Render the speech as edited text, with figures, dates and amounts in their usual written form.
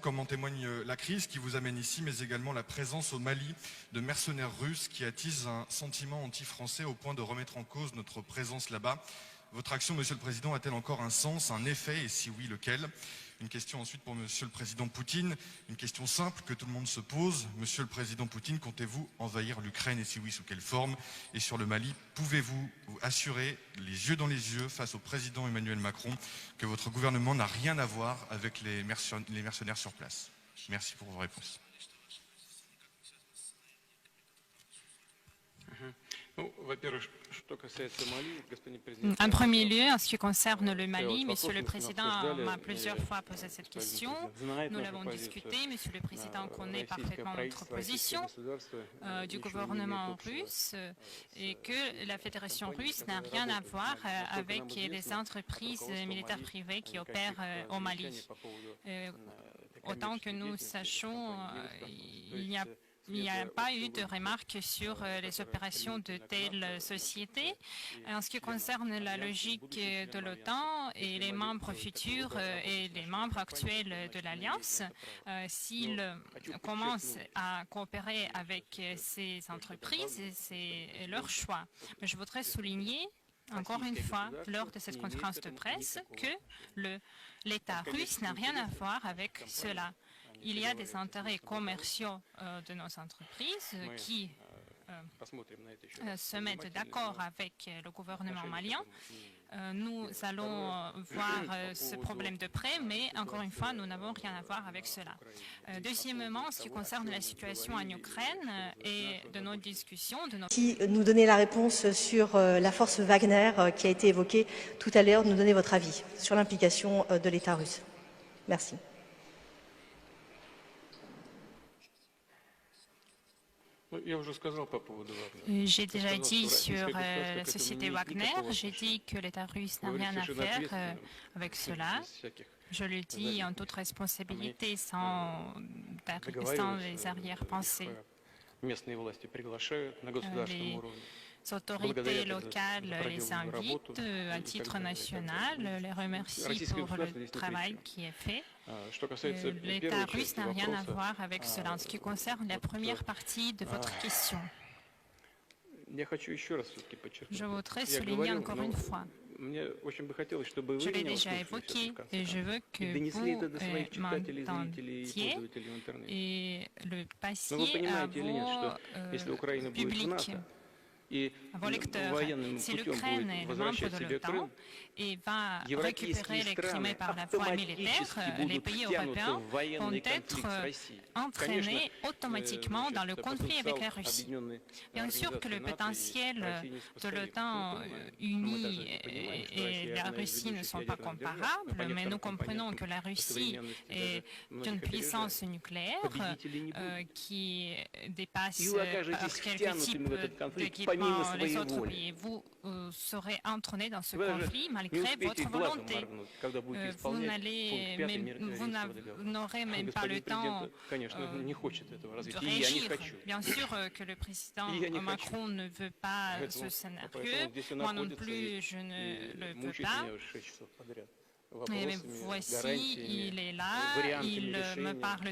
comme en témoigne la crise qui vous amène ici, mais également la présence au Mali de mercenaires russes qui attisent un sentiment anti-français au point de remettre en cause notre présence là-bas. Votre action, Monsieur le Président, a-t-elle encore un sens, un effet, et si oui, lequel? Une question ensuite pour Monsieur le Président Poutine, une question simple que tout le monde se pose. Monsieur le Président Poutine, comptez-vous envahir l'Ukraine et si oui, sous quelle forme? Et sur le Mali, pouvez-vous vous assurer, les yeux dans les yeux, face au Président Emmanuel Macron, que votre gouvernement n'a rien à voir avec les mercenaires sur place? Merci pour vos réponses. En premier lieu, en ce qui concerne le Mali, Monsieur le Président m'a plusieurs fois posé cette question. Nous l'avons discuté. Monsieur le Président connaît parfaitement notre position du gouvernement russe et que la Fédération russe n'a rien à voir avec les entreprises militaires privées qui opèrent au Mali. Autant que nous sachions, il n'y a pas eu de remarques sur les opérations de telles sociétés. En ce qui concerne la logique de l'OTAN et les membres futurs et les membres actuels de l'Alliance, s'ils commencent à coopérer avec ces entreprises, c'est leur choix. Mais je voudrais souligner encore une fois, lors de cette conférence de presse, que l'État russe n'a rien à voir avec cela. Il y a des intérêts commerciaux de nos entreprises qui se mettent d'accord avec le gouvernement malien. Nous allons voir ce problème de près, mais encore une fois, nous n'avons rien à voir avec cela. Deuxièmement, en ce qui concerne la situation en Ukraine et de nos discussions... Qui nous donnait la réponse sur la force Wagner qui a été évoquée tout à l'heure, nous donner votre avis sur l'implication de l'État russe. Merci. J'ai déjà dit sur la société Wagner, j'ai dit que l'État russe n'a rien à faire avec cela. Je le dis en toute responsabilité, sans les arrière-pensées. Les autorités locales les invitent à titre national, les remercient pour le travail qui est fait. L'État russe n'a rien à voir avec cela. En ce qui concerne la première partie de votre question, je voudrais souligner encore une fois. Je l'ai déjà évoqué et je veux que vous m'entendiez et le passiez à vos publics, à vos lecteurs. Si l'Ukraine est le membre de l'OTAN et va récupérer les Crimées par la voie militaire, les pays européens vont être entraînés automatiquement dans le conflit avec la Russie. Bien sûr que le potentiel de l'OTAN unie et la Russie ne sont pas comparables, mais nous comprenons que la Russie est une puissance nucléaire qui dépasse par quelques types d'équipements les autres pays. Vous serez entraînés dans ce conflit malgré votre volonté. Vous n'aurez même pas le temps de réagir. Bien sûr que le président Macron ne veut pas ce scénario. Moi non plus, je ne le veux pas. Mais voici, il est là, il me parle